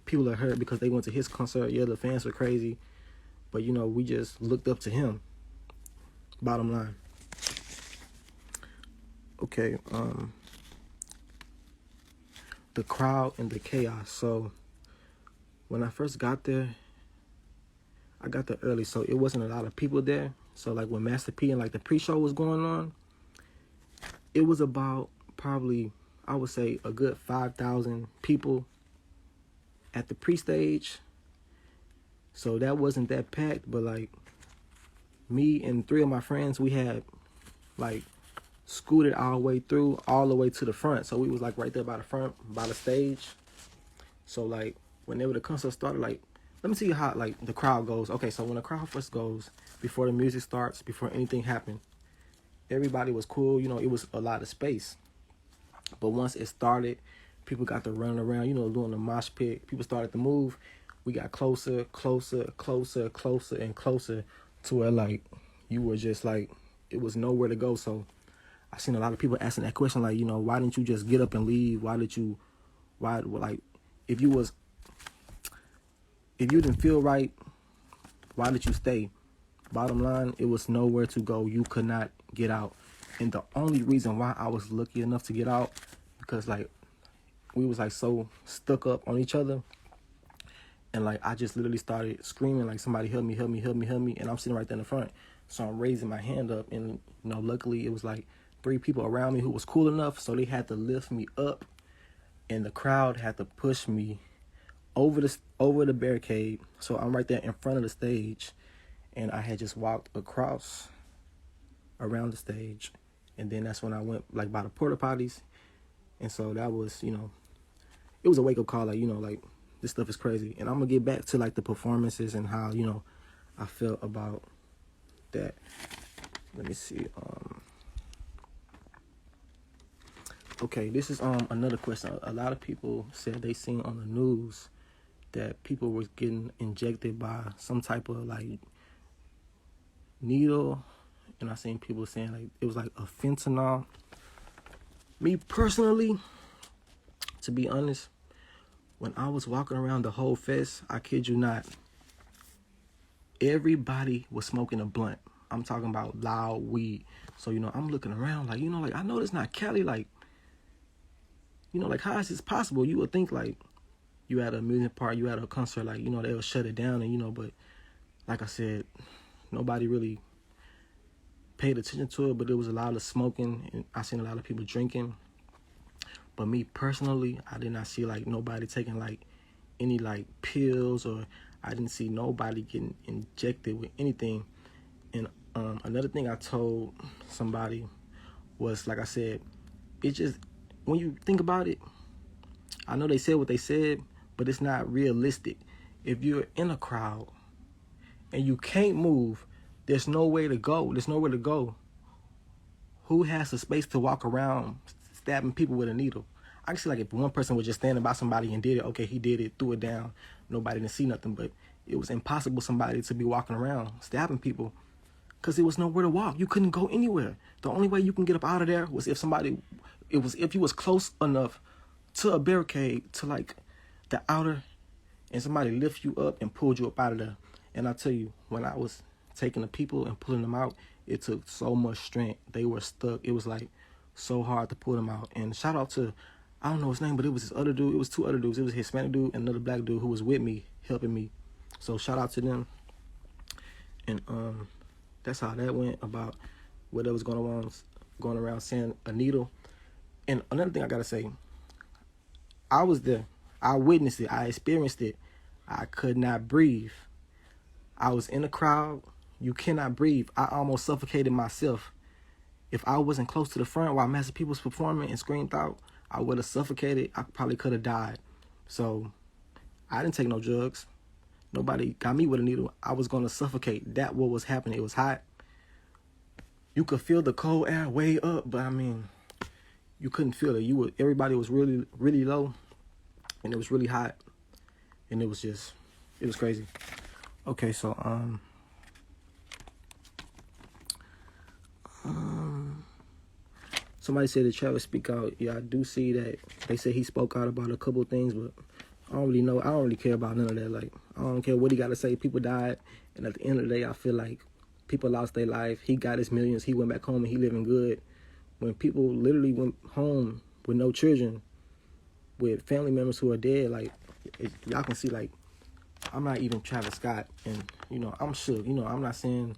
people are hurt because they went to his concert. Yeah, the fans were crazy. But, you know, we just looked up to him. Bottom line. Okay, the crowd and the chaos. So, when I first got there, I got there early, so it wasn't a lot of people there. So, like, when Master P and, like, the pre-show was going on, it was about probably, I would say, a good 5,000 people at the pre-stage. So that wasn't that packed, but like me and 3 of my friends, we had like scooted our way through all the way to the front. So we was like right there by the front, by the stage. So like whenever the concert started, like, let me tell you how like the crowd goes. Okay, so when the crowd first goes, before the music starts, before anything happened, everybody was cool. You know, it was a lot of space. But once it started, people got to running around, you know, doing the mosh pit. People started to move. We got closer, closer, closer, closer, and closer to where, like, you were just, like, it was nowhere to go. So I seen a lot of people asking that question, like, you know, why didn't you just get up and leave? Like, if you didn't feel right, why did you stay? Bottom line, it was nowhere to go. You could not get out. And the only reason why I was lucky enough to get out, because, like, we was, like, so stuck up on each other. And, like, I just literally started screaming, like, somebody help me, help me, help me, help me. And I'm sitting right there in the front. So I'm raising my hand up. And, you know, luckily it was, like, 3 people around me who was cool enough. So they had to lift me up. And the crowd had to push me over the barricade. So I'm right there in front of the stage. And I had just walked across around the stage. And then that's when I went, like, by the porta potties. And so that was, you know, it was a wake-up call, like, you know, like, this stuff is crazy. And I'm going to get back to, like, the performances and how, you know, I felt about that. Let me see. Okay, this is another question. A lot of people said they seen on the news that people were getting injected by some type of, like, needle. And I seen people saying, like, it was, like, a fentanyl. Me personally, to be honest, when I was walking around the whole fest, I kid you not, everybody was smoking a blunt. I'm talking about loud weed. So, you know, I'm looking around like, you know, like, I know this not Cali. Like, you know, like, how is this possible? You would think, like, you at a music party, you at a concert, like, you know, they'll shut it down. And, you know, but like I said, nobody really paid attention to it. But there was a lot of smoking. And I seen a lot of people drinking. But me personally, I did not see, like, nobody taking, like, any, like, pills, or I didn't see nobody getting injected with anything. And another thing I told somebody was, like I said, it just, when you think about it, I know they said what they said, but it's not realistic. If you're in a crowd and you can't move, there's no way to go. There's nowhere to go. Who has the space to walk around stabbing people with a needle? I can see, like, if one person was just standing by somebody and did it, okay, he did it, threw it down, nobody didn't see nothing, but it was impossible somebody to be walking around stabbing people because there was nowhere to walk. You couldn't go anywhere. The only way you can get up out of there was if you was close enough to a barricade, to, like, the outer, and somebody lift you up and pulled you up out of there. And I tell you, when I was taking the people and pulling them out, it took so much strength. They were stuck. It was, like, so hard to pull them out. And shout out to, I don't know his name, but it was this other dude. It was 2 other dudes. It was a Hispanic dude and another black dude who was with me, helping me. So shout out to them. And that's how that went, about what was going around saying a needle. And another thing I gotta say, I was there. I witnessed it. I experienced it. I could not breathe. I was in a crowd. You cannot breathe. I almost suffocated myself. If I wasn't close to the front while Master P was performing and screamed out, I would have suffocated. I probably could have died. So I didn't take no drugs. Nobody got me with a needle. I was going to suffocate. That's what was happening. It was hot. You could feel the cold air way up, but I mean, you couldn't feel it. Everybody was really, really low, and it was really hot, and it was crazy. Okay, so somebody said that Travis speak out. Yeah, I do see that. They say he spoke out about a couple of things, but I don't really know. I don't really care about none of that. Like, I don't care what he got to say. People died, and at the end of the day, I feel like people lost their life. He got his millions. He went back home and he living good. When people literally went home with no children, with family members who are dead, like, y'all can see, like, I'm not even Travis Scott, and, you know, I'm shook. You know, I'm not saying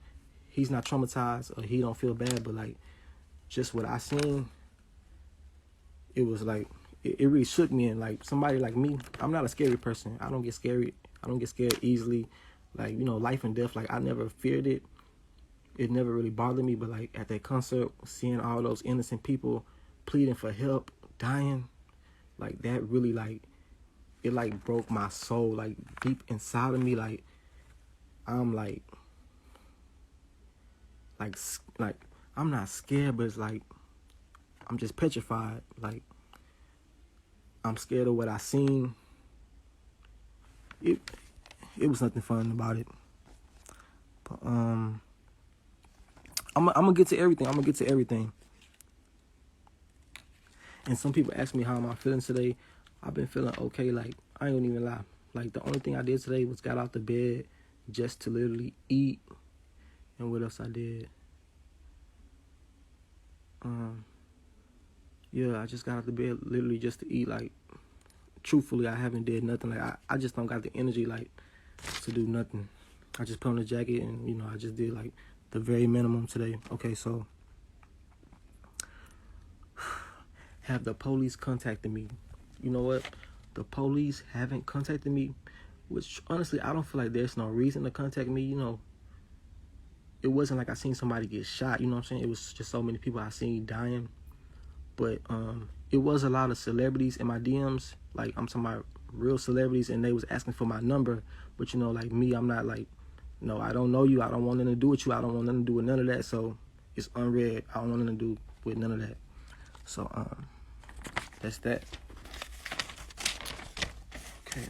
he's not traumatized or he don't feel bad, but, like, just what I seen, it was, like, it really shook me. And, like, somebody like me, I'm not a scary person. I don't get scary. I don't get scared easily. Like, you know, life and death, like, I never feared it. It never really bothered me, but, like, at that concert, seeing all those innocent people pleading for help, dying, like, that really, like, it, like, broke my soul, like, deep inside of me. Like, I'm, like, I'm not scared, but it's, like, I'm just petrified. Like, I'm scared of what I seen. It was nothing fun about it. But, I'm gonna get to everything. And some people ask me how am I feeling today. I've been feeling okay. Like, I ain't gonna even lie. Like, the only thing I did today was got out the bed just to literally eat. And what else I did? Yeah, I just got out the bed literally just to eat. Like, truthfully, I haven't did nothing. Like, I just don't got the energy, like, to do nothing. I just put on a jacket and, you know, I just did, like, the very minimum today. Okay, so have the police contacted me? You know what? The police haven't contacted me, which, honestly, I don't feel like there's no reason to contact me. You know, it wasn't like I seen somebody get shot, you know what I'm saying? It was just so many people I seen dying. But it was a lot of celebrities in my DMs. Like, I'm talking about real celebrities, and they was asking for my number. But, you know, like me, I'm not like, no, I don't know you. I don't want nothing to do with you. I don't want nothing to do with none of that. So it's unread. I don't want nothing to do with none of that. So that's that. Okay.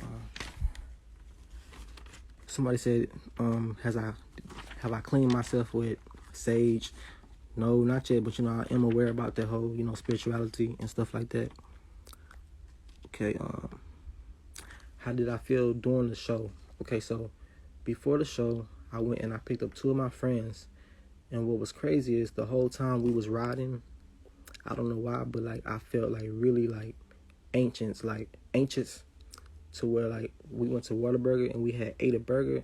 Somebody said, have I cleaned myself with sage? No, not yet, but, you know, I am aware about that whole, you know, spirituality and stuff like that. Okay, how did I feel during the show? Okay, so before the show, I went and I picked up 2 of my friends, and what was crazy is the whole time we was riding, I don't know why, but, like, I felt, like, really, like, anxious, to where, like, we went to Whataburger and we had ate a burger,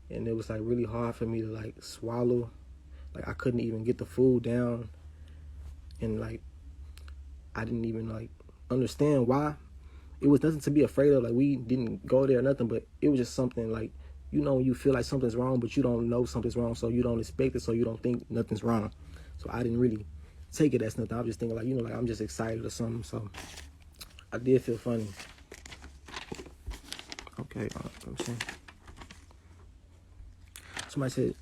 and it was, like, really hard for me to, like, swallow. Like, I couldn't even get the food down, and, like, I didn't even, like, understand why. It was nothing to be afraid of. Like, we didn't go there or nothing, but it was just something, like, you know, you feel like something's wrong, but you don't know something's wrong, so you don't expect it, so you don't think nothing's wrong. So I didn't really take it as nothing. I was just thinking, like, you know, like, I'm just excited or something, so I did feel funny. Okay, let me see. Somebody said,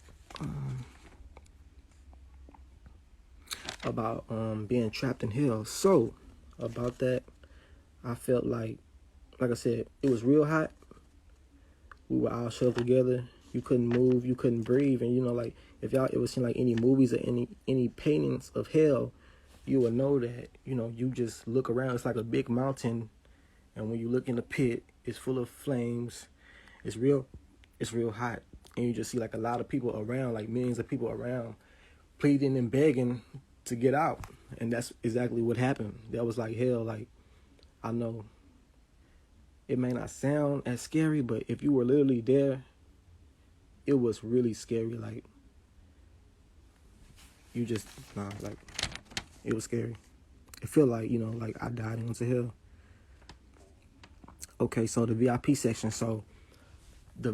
about being trapped in hell. So about that, I felt like I said, it was real hot. We were all shoved together. You couldn't move, you couldn't breathe, and, you know, like, if y'all ever seen, like, any movies or any paintings of hell, you will know that, you know, you just look around, it's like a big mountain, and when you look in the pit, it's full of flames. It's real hot, and you just see, like, a lot of people around, like millions of people around, pleading and begging to get out. And that's exactly what happened. That was like hell. Like, I know it may not sound as scary, but if you were literally there, it was really scary. Like, you just, like, it was scary. It felt like, you know, like I died and went to hell. Okay, so the VIP section. So the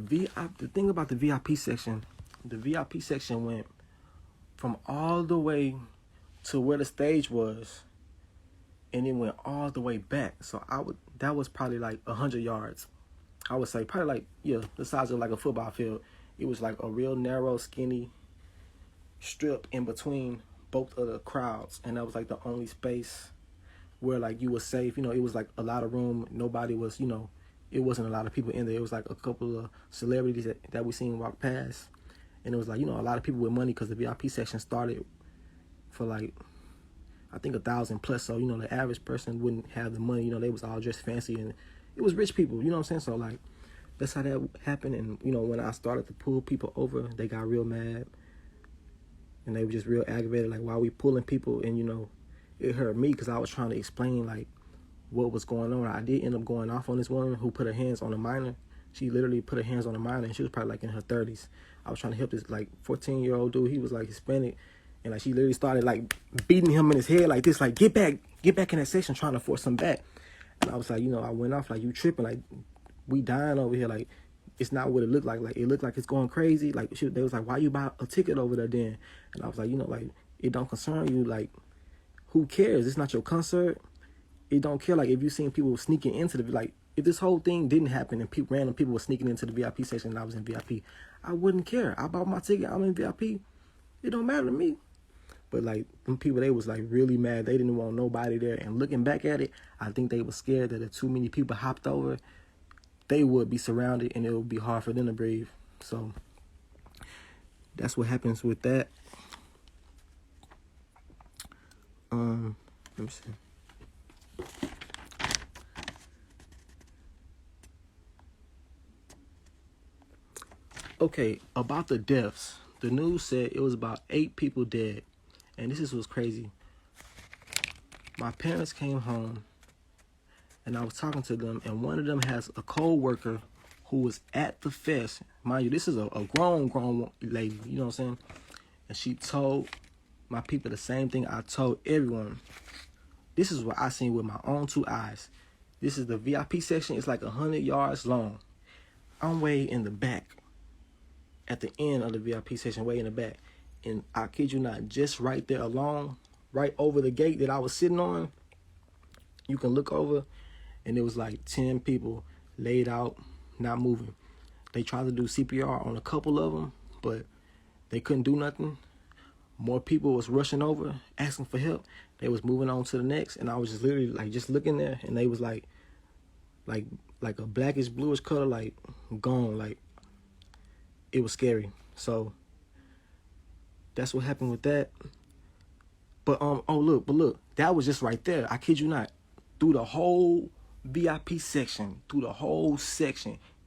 thing about the VIP section went from all the way to where the stage was, and it went all the way back. So that was probably like 100 yards. I would say probably like, yeah, the size of like a football field. It was like a real narrow, skinny strip in between both of the crowds, and that was like the only space where, like, you were safe. You know, it was like a lot of room. Nobody was, you know, it wasn't a lot of people in there. It was like a couple of celebrities that we seen walk past, and it was like, you know, a lot of people with money, because the VIP section started for like, I think 1,000 plus. So, you know, the average person wouldn't have the money. You know, they was all dressed fancy, and it was rich people, you know what I'm saying? So like, that's how that happened. And you know, when I started to pull people over, they got real mad, and they were just real aggravated. Like, why are we pulling people? And you know, it hurt me because I was trying to explain like what was going on. I did end up going off on this woman who put her hands on a minor. She literally put her hands on a minor, and she was probably like in her 30s. I was trying to help this like 14-year-old dude. He was like Hispanic, and like she literally started like beating him in his head like this, like get back in that section, trying to force him back. And I was like, you know, I went off like, you tripping, like we dying over here, like it's not what it looked like. Like it looked like it's going crazy. Like they was like, why you buy a ticket over there then? And I was like, you know, like it don't concern you. Like who cares? It's not your concert. It don't care. Like if you seen people sneaking into the, like if this whole thing didn't happen and random people were sneaking into the VIP section and I was in VIP, I wouldn't care. I bought my ticket. I'm in VIP. It don't matter to me. But like them people, they was like really mad. They didn't want nobody there. And looking back at it, I think they were scared that if too many people hopped over, they would be surrounded and it would be hard for them to breathe. So that's what happens with that. Let me see. Okay, about the deaths. The news said it was about 8 people dead. And this is what's crazy. My parents came home and I was talking to them, and one of them has a co-worker who was at the fest. Mind you, this is a grown lady, you know what I'm saying? And she told my people the same thing I told everyone. This is what I seen with my own 2 eyes. This is the VIP section. It's like 100 yards long. I'm way in the back. At the end of the VIP section, way in the back. And I kid you not, just right there along, right over the gate that I was sitting on, you can look over, and it was like 10 people laid out, not moving. They tried to do CPR on a couple of them, but they couldn't do nothing. More people was rushing over, asking for help. They was moving on to the next, and I was just literally like just looking there, and they was like a blackish bluish color, like gone, like it was scary. So that's what happened with that. But look, that was just right there. I kid you not. Through the whole VIP section,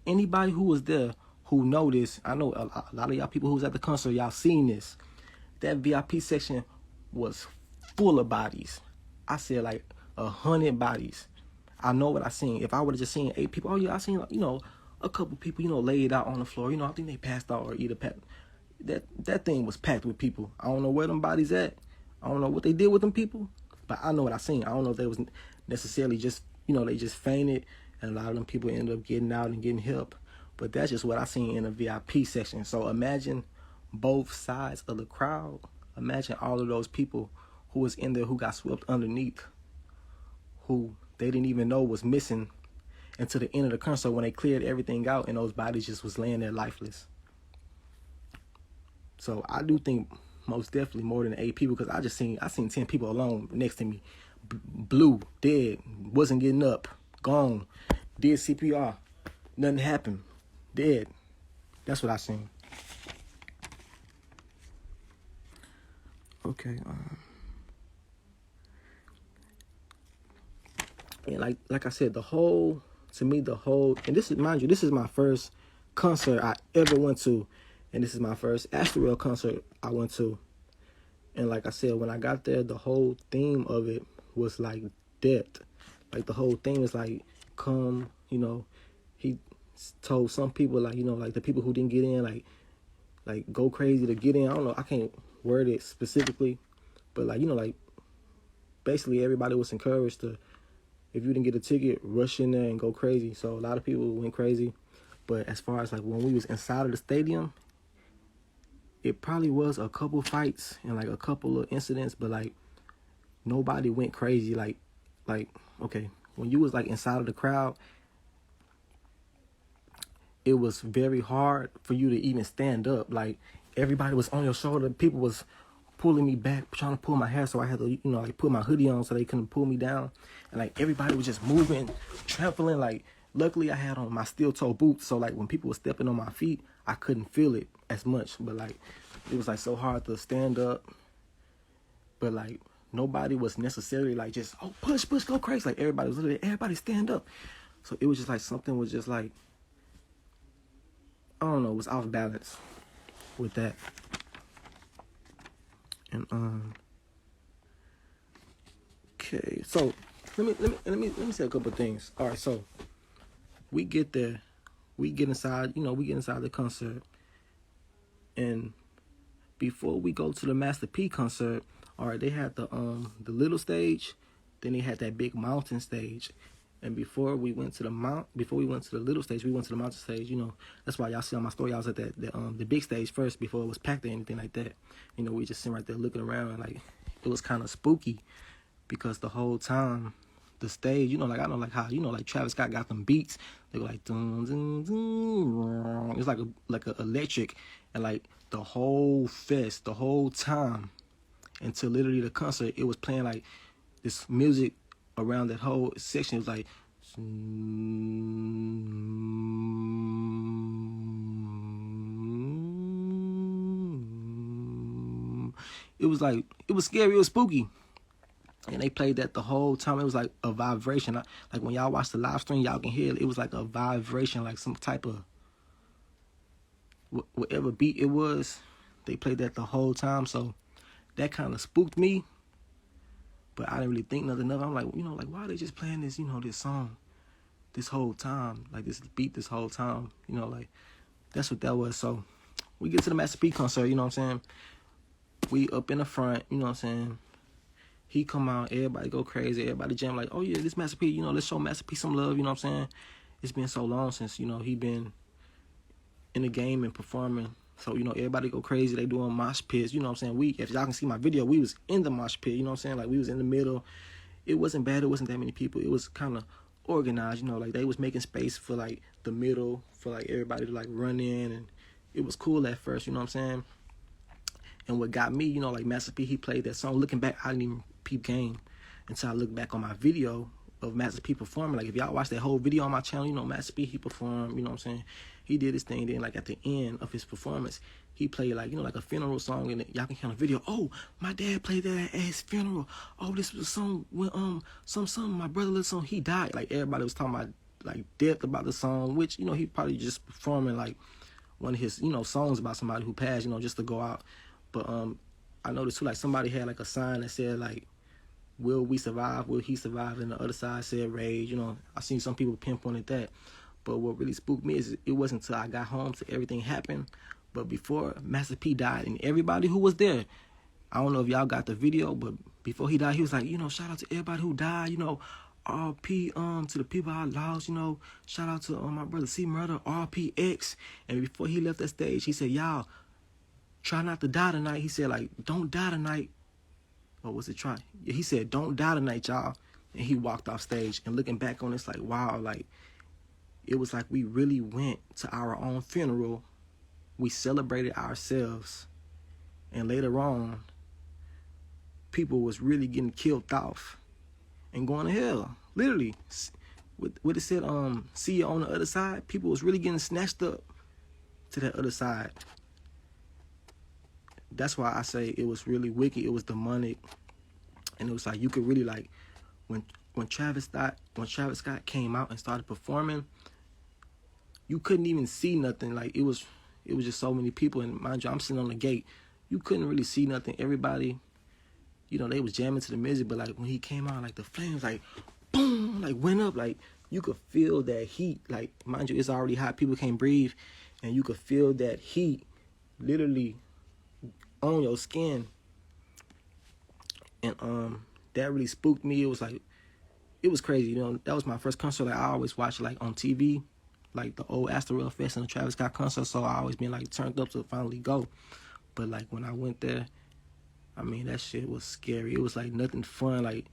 anybody who was there who know this, I know a lot of y'all people who was at the concert, y'all seen this. That VIP section was full of bodies. I said like 100 bodies. I know what I seen. If I would have just seen 8 people, oh yeah, I seen, you know, a couple people, you know, laid out on the floor. You know, I think they passed out or either that thing was packed with people. I don't know where them bodies at. I don't know what they did with them people, but I know what I seen. I don't know if they was necessarily just, you know, they just fainted, and a lot of them people ended up getting out and getting help. But that's just what I seen in the VIP section. So imagine both sides of the crowd. Imagine all of those people who was in there who got swept underneath, who they didn't even know was missing until the end of the concert when they cleared everything out and those bodies just was laying there lifeless. So I do think most definitely more than 8 people, because I seen 10 people alone next to me, blue, dead, wasn't getting up, gone, did CPR, nothing happened, dead. That's what I seen. Okay. And like I said, and this is, mind you, this is my first concert I ever went to, and this is my first Astroworld concert I went to. And like I said, when I got there, the whole theme of it was like death. Like the whole thing is like, come, you know, he told some people, like, you know, like the people who didn't get in, like go crazy to get in. I don't know, I can't word it specifically, but like, you know, like basically everybody was encouraged to, if you didn't get a ticket, rush in there and go crazy. So a lot of people went crazy. But as far as like when we was inside of the stadium, it probably was a couple fights and like a couple of incidents, but like nobody went crazy. Like, okay, when you was like inside of the crowd, it was very hard for you to even stand up. Like everybody was on your shoulder. People was pulling me back, trying to pull my hair, so I had to, you know, like put my hoodie on so they couldn't pull me down. And like everybody was just moving, trampling. Like luckily I had on my steel toe boots, so like when people were stepping on my feet, I couldn't feel it as much. But like it was like so hard to stand up. But like nobody was necessarily like just, oh, push, go crazy. Like everybody was literally, everybody stand up. So it was just like something was just like, I don't know, was off balance with that. And okay, so let me say a couple of things. All right, so we get there, we get inside the concert, and before we go to the Master P concert, all right, they had the little stage, then they had that big mountain stage. And before we went to the little stage, we went to the mountain stage. You know, that's why y'all see on my story I was at the big stage first before it was packed or anything like that. You know, we just sitting right there looking around, and like it was kind of spooky because the whole time the stage, you know, like I know like how, you know, like Travis Scott got them beats. They go like dun, dun, dun. It's like a electric, and like the whole fest, the whole time until literally the concert, it was playing like this music around that whole section. It was like it was scary, it was spooky. And they played that the whole time. It was like a vibration. Like when y'all watch the live stream, y'all can hear it. It was like a vibration, like some type of whatever beat it was. They played that the whole time. So that kind of spooked me. But I didn't really think nothing of it. I'm like, you know, like why are they just playing this, you know, this song this whole time? Like this beat this whole time. You know, like that's what that was. So we get to the Master P concert, you know what I'm saying? We up in the front, you know what I'm saying? He come out, everybody go crazy, everybody jam like, oh yeah, this Master P, you know, let's show Master P some love, you know what I'm saying? It's been so long since, you know, he been in the game and performing. So, you know, everybody go crazy, they doing mosh pits, you know what I'm saying? If y'all can see my video, we was in the mosh pit, you know what I'm saying? Like we was in the middle. It wasn't bad, it wasn't that many people. It was kind of organized, you know, like they was making space for like the middle, for like everybody to like run in, and it was cool at first, you know what I'm saying? And what got me, you know, like Master P, he played that song. Looking back, I didn't even peep game until I looked back on my video of Master P performing. Like if y'all watch that whole video on my channel, you know, Master P, he performed, you know what I'm saying? He did his thing. Then like at the end of his performance, he played like, you know, like a funeral song, and y'all can hear on the video, oh, my dad played that at his funeral. Oh, this was a song when my brother little song, he died. Like everybody was talking about like death about the song, which, you know, he probably just performing like one of his, you know, songs about somebody who passed, you know, just to go out. But I noticed too, like somebody had like a sign that said like, will we survive? Will he survive? And the other side said rage. You know, I seen some people pinpointed that. But what really spooked me is it wasn't until I got home till everything happened. But before Master P died, and everybody who was there, I don't know if y'all got the video, but before he died, he was like, you know, shout out to everybody who died, you know, RP to the people I lost, you know, shout out to my brother C Murder, RPX. And before he left that stage, he said, y'all, try not to die tonight. He said, like, don't die tonight. Or was it try? He said, don't die tonight, y'all. And he walked off stage. And looking back on this, like, wow, like, it was like we really went to our own funeral. We celebrated ourselves. And later on, people was really getting killed off and going to hell. Literally. What it said, see you on the other side. People was really getting snatched up to that other side. That's why I say it was really wicked. It was demonic, and it was like you could really like when Travis Scott came out and started performing, you couldn't even see nothing. Like it was just so many people, and mind you, I'm sitting on the gate. You couldn't really see nothing. Everybody, you know, they was jamming to the music, but like when he came out, like the flames, like boom, like went up. Like you could feel that heat. Like mind you, it's already hot. People can't breathe, and you could feel that heat, literally on your skin. And that really spooked me. It was like, it was crazy, you know. That was my first concert. Like I always watch like on TV, like the old Astroworld Fest and the Travis Scott concert, so I always been like turned up to finally go. But like when I went there, I mean that shit was scary. It was like nothing fun. Like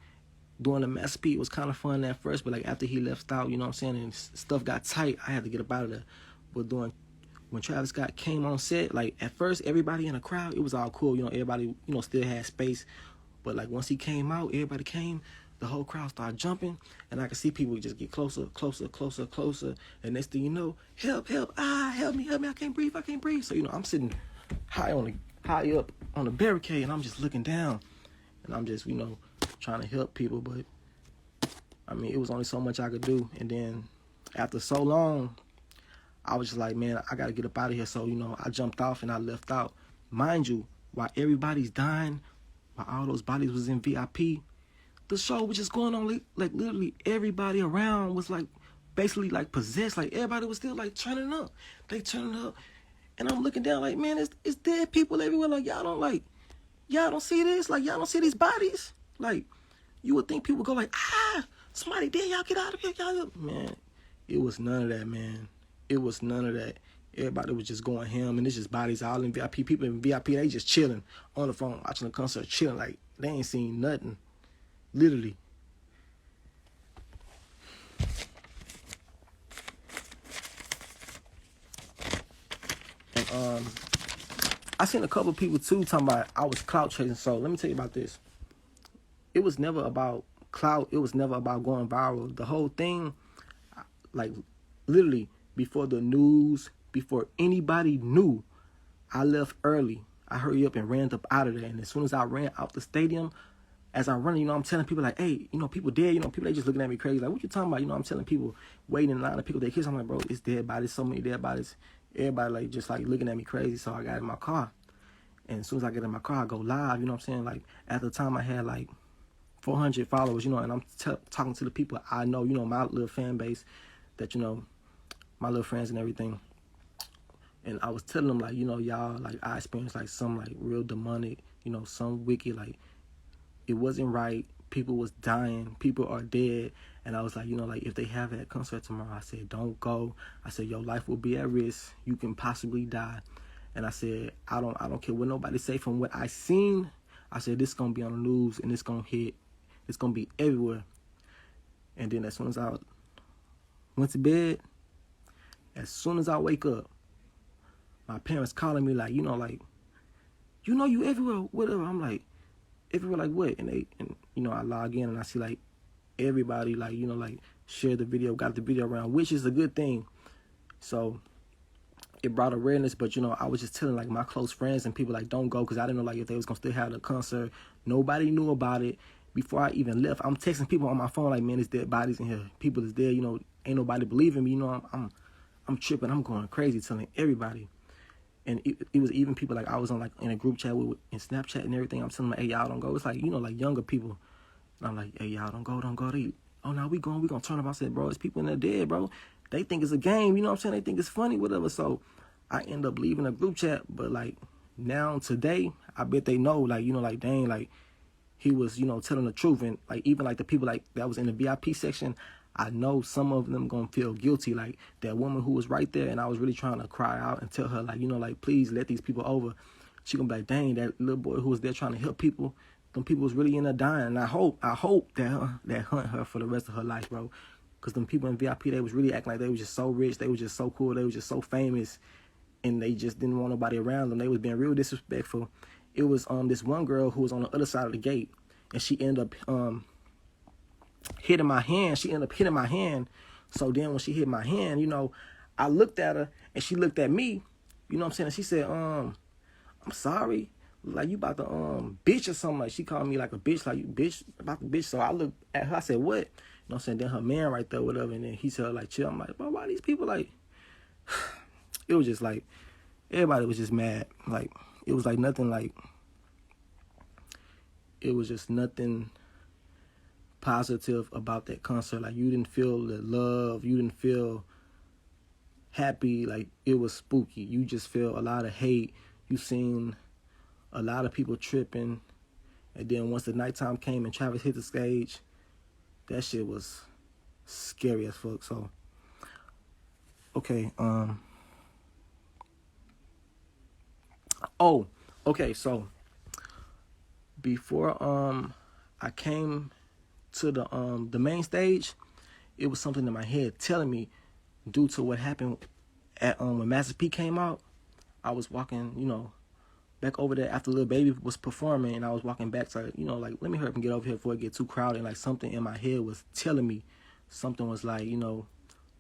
doing the Master P was kind of fun at first, but like after he left out, you know what I'm saying, and stuff got tight, I had to get up out of there. But when Travis Scott came on set, like at first everybody in the crowd, it was all cool, you know, everybody, you know, still had space. But like once he came out, everybody came, the whole crowd started jumping, and I could see people just get closer, closer, closer, closer. And next thing you know, help, help me, I can't breathe. So, you know, I'm sitting high up on the barricade, and I'm just looking down, and I'm just, you know, trying to help people. But I mean, it was only so much I could do. And then after so long, I was just like, man, I gotta get up out of here. So, I jumped off and I left out. Mind you, while everybody's dying, while all those bodies was in VIP, the show was just going on. Like literally everybody around was like basically like possessed. Like everybody was still like turning up. They turning up. And I'm looking down like, man, it's dead people everywhere. Like, y'all don't see this? Like, y'all don't see these bodies? Like, you would think people would go like, somebody dead, y'all get out of here, y'all. Man, it was none of that, man. It was none of that. Everybody was just going ham, and it's just bodies all in VIP. People in VIP, they just chilling on the phone, watching the concert, chilling. Like, they ain't seen nothing. Literally. And, I seen a couple of people, too, talking about I was clout chasing. So, let me tell you about this. It was never about clout. It was never about going viral. The whole thing, like, literally, before the news, before anybody knew, I left early. I hurried up and ran up out of there. And as soon as I ran out the stadium, as I run, I'm telling people like, hey, people dead. People, they just looking at me crazy. Like, what you talking about? I'm telling people, waiting in line to pick up their kids. I'm like, bro, it's dead bodies. So many dead bodies. Everybody like just like looking at me crazy. So I got in my car. And as soon as I get in my car, I go live. Like at the time I had like 400 followers, and I'm talking to the people I know, my little fan base that, my little friends and everything. And I was telling them, like, y'all, like, I experienced, like, some, like, real demonic, some wicked, like, it wasn't right. People was dying. People are dead. And I was like, like, if they have that concert tomorrow, I said, don't go. I said, your life will be at risk. You can possibly die. And I said, I don't care what nobody say. From what I seen, I said, this is going to be on the news, and it's going to hit. It's going to be everywhere. And then as soon as I went to bed, as soon as I wake up, my parents calling me like, you everywhere, whatever. I'm like, everywhere, like what? And I log in and I see like everybody like, like share the video, got the video around, which is a good thing. So it brought awareness, but I was just telling like my close friends and people like, don't go, because I didn't know like if they was gonna still have the concert. Nobody knew about it. Before I even left, I'm texting people on my phone like, man, there's dead bodies in here. People is dead. Ain't nobody believing me. I'm tripping. I'm going crazy, telling everybody. And it was even people like I was on like in a group chat with in Snapchat and everything. I'm telling them, hey, y'all don't go. It's like, like younger people. And I'm like, hey, y'all don't go. Oh, no, we going to turn up. I said, bro, it's people in there dead, bro. They think it's a game. You know what I'm saying? They think it's funny, whatever. So I end up leaving a group chat. But like now today, I bet they know, like, like, dang, like he was, telling the truth. And like even like the people like that was in the VIP section, I know some of them gonna feel guilty. Like that woman who was right there, and I was really trying to cry out and tell her, like, like, please let these people over. She gonna be like, dang, that little boy who was there trying to help people, them people was really in there dying. And I hope that hunt her for the rest of her life, bro. Because them people in VIP, they was really acting like they was just so rich, they was just so cool, they was just so famous, and they just didn't want nobody around them. They was being real disrespectful. It was this one girl who was on the other side of the gate, and she ended up hitting my hand. She ended up hitting my hand. So then when she hit my hand, I looked at her and she looked at me. You know what I'm saying? And she said, I'm sorry. Like, you about to bitch or something. Like, she called me like a bitch, like, you bitch, about the bitch. So I looked at her, I said, what? You know what I'm saying? Then her man right there, whatever. And then he said, like, chill. I'm like, bro, why these people, like, it was just like, everybody was just mad. Like, it was like nothing, like, it was just nothing positive about that concert. Like, you didn't feel the love, you didn't feel happy. Like, it was spooky. You just feel a lot of hate. You seen a lot of people tripping, and then once the nighttime came and Travis hit the stage, that shit was scary as fuck. So okay, so before I came to the main stage, it was something in my head telling me, due to what happened at when Master P came out. I was walking, back over there after Lil Baby was performing, and I was walking back to, like, let me hurry up and get over here before it get too crowded. And like something in my head was telling me, something was like,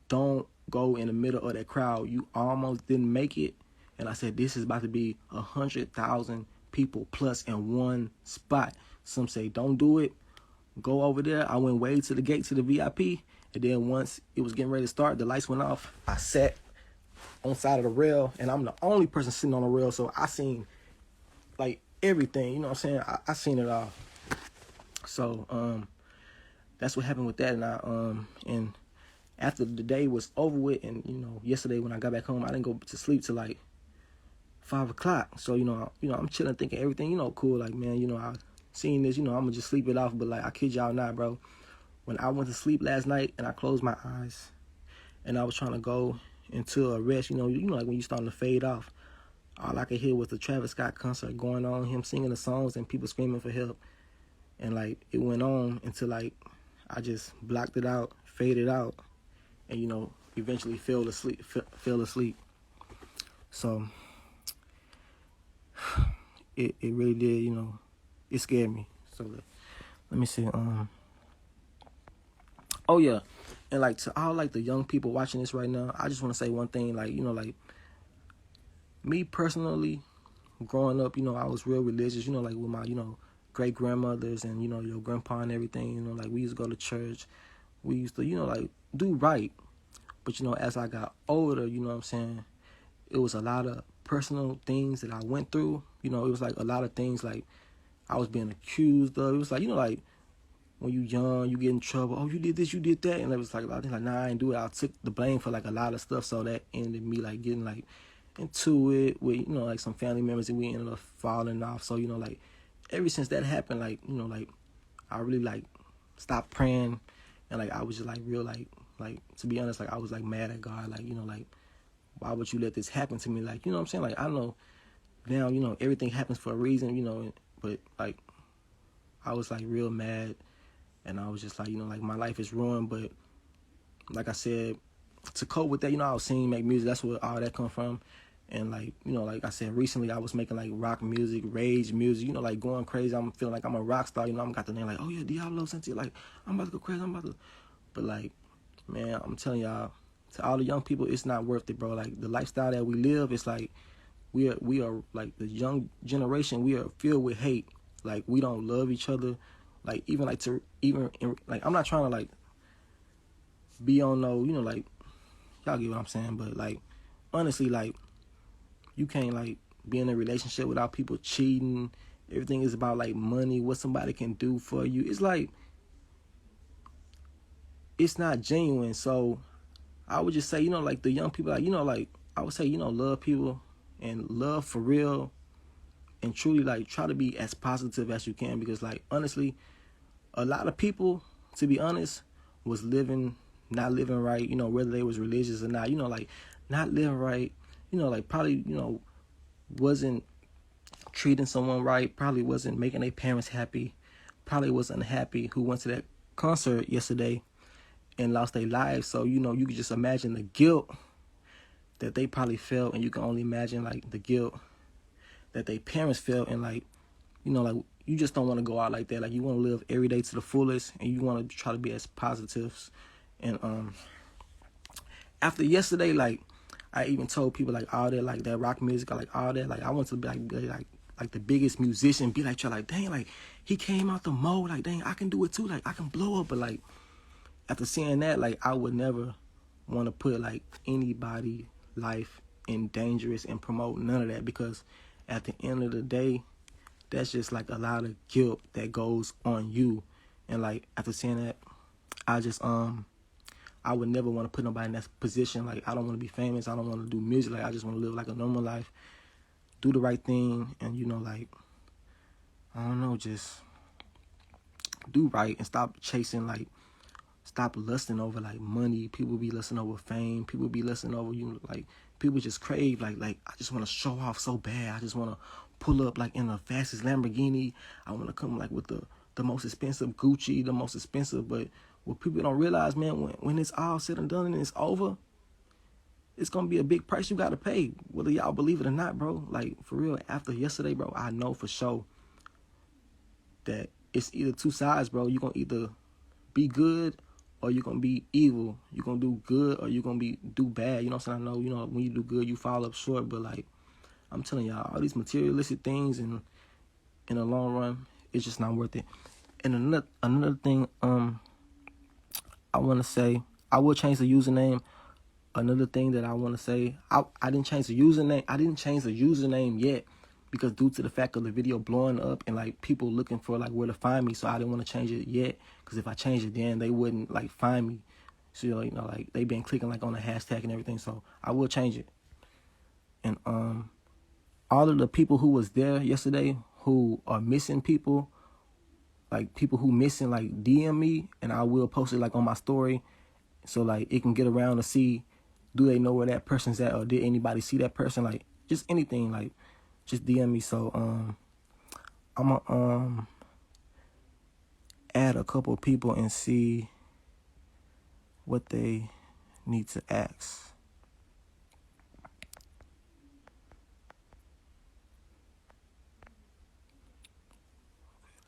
don't go in the middle of that crowd. You almost didn't make it. And I said, this is about to be 100,000 people plus in one spot. Some say, don't do it. Go over there. I went way to the gate to the VIP, And then once it was getting ready to start, the lights went off. I sat on side of the rail, and I'm the only person sitting on the rail, so I seen like everything. You know what I'm saying? I seen it all. So that's what happened with that. And after the day was over with, and yesterday when I got back home, I didn't go to sleep till like 5 o'clock. So I'm chilling, thinking everything cool. Like, man, I seen this. I'm gonna just sleep it off. But like, I kid y'all not, bro. When I went to sleep last night and I closed my eyes and I was trying to go into a rest, like when you starting to fade off, all I could hear was the Travis Scott concert going on, him singing the songs and people screaming for help. And like, it went on until like I just blocked it out, faded out, and eventually fell asleep. So it really did, it scared me. So let me see. Oh yeah, and like to all like the young people watching this right now, I just want to say one thing. Like like me personally, growing up, I was real religious. Like with my great grandmothers and your grandpa and everything. Like we used to go to church. We used to like do right. But as I got older, what I'm saying, it was a lot of personal things that I went through. It was like a lot of things like I was being accused of. It was like like when you young, you get in trouble. Oh, you did this, you did that, and it was like I think like nah, I didn't do it. I took the blame for like a lot of stuff, so that ended me like getting like into it with like some family members, and we ended up falling off. So like ever since that happened, like like I really like stopped praying, and like I was just like real like to be honest, like I was like mad at God, like like why would you let this happen to me? Like what I'm saying, like I know now everything happens for a reason, but like I was like real mad. And I was just like, like my life is ruined. But like I said, to cope with that, I was singing, make music. That's where all that come from. And like, like I said, recently I was making like rock music, rage music, like going crazy. I'm feeling like I'm a rock star. I'm got the name like, oh yeah, Diablo Senti. Like, I'm about to go crazy. But like, man, I'm telling y'all, to all the young people, it's not worth it, bro. Like the lifestyle that we live, it's like we are like the young generation. We are filled with hate. Like we don't love each other. Like even like I'm not trying to like be on no like y'all get what I'm saying, but like honestly, like you can't like be in a relationship without people cheating. Everything is about like money, what somebody can do for you. It's like it's not genuine. So I would just say like the young people, like like I would say love people and love for real, and truly like try to be as positive as you can, because like honestly, a lot of people, to be honest, was not living right, whether they was religious or not, like not living right, like probably, wasn't treating someone right, probably wasn't making their parents happy, probably was unhappy, who went to that concert yesterday and lost their lives. So, you could just imagine the guilt that they probably felt, and you can only imagine like the guilt that their parents felt, and like, like you just don't want to go out like that. Like you want to live every day to the fullest, and you want to try to be as positive. And after yesterday, like I even told people like all that, like that rock music, like all that, like I want to be like the biggest musician, be like, you're like, dang, like he came out the mold, like dang, I can do it too, like I can blow up. But like after seeing that, like I would never want to put like anybody life in dangerous and promote none of that, because at the end of the day, that's just like a lot of guilt that goes on you. And like after seeing that, I just I would never want to put nobody in that position. Like I don't want to be famous, I don't want to do music, like I just want to live like a normal life, do the right thing, and like I don't know, just do right and stop chasing, like stop lusting over like money. People be lusting over fame, people be lusting over like people just crave like I just want to show off so bad. I just want to pull up like in the fastest Lamborghini. I want to come like with the most expensive Gucci, the most expensive. But what people don't realize, man, when it's all said and done and it's over, it's gonna be a big price you gotta pay, whether y'all believe it or not, bro. Like for real, after yesterday, bro, I know for sure that it's either two sides, bro. You're gonna either be good or you're gonna be evil. You're gonna do good or you're gonna do bad. You know what I'm saying? I know, when you do good, you fall up short, but like I'm telling y'all, all these materialistic things, and in the long run, it's just not worth it. And another thing, I want to say, I will change the username. Another thing that I want to say, I didn't change the username. I didn't change the username yet because due to the fact of the video blowing up and like people looking for like where to find me, so I didn't want to change it yet because if I change it, then they wouldn't like find me. So you know, like they've been clicking like on the hashtag and everything. So I will change it. And all of the people who was there yesterday who are missing people, like people who missing, like DM me, and I will post it like on my story, so like it can get around to see, do they know where that person's at, or did anybody see that person, like just anything, like just DM me. So I'm gonna add a couple of people and see what they need to ask.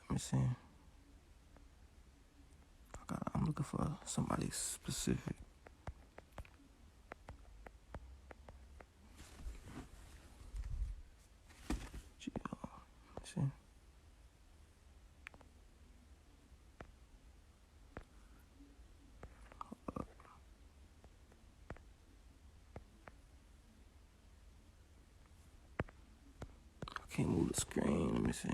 Let me see. I'm looking for somebody specific. See. Can't move the screen. Let me see.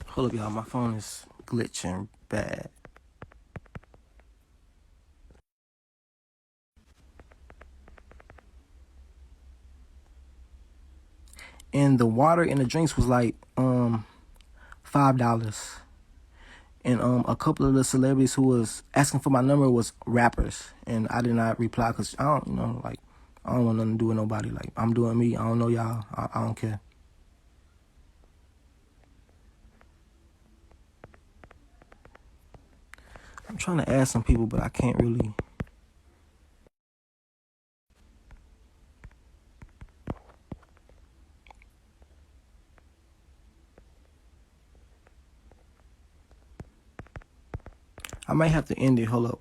Hold up, y'all. My phone is glitching bad. And the water and the drinks was like $5. And a couple of the celebrities who was asking for my number was rappers, and I did not reply because I don't, like I don't want nothing to do with nobody. Like I'm doing me. I don't know y'all. I don't care. I'm trying to add some people, but I can't really. I might have to end it. Hold up.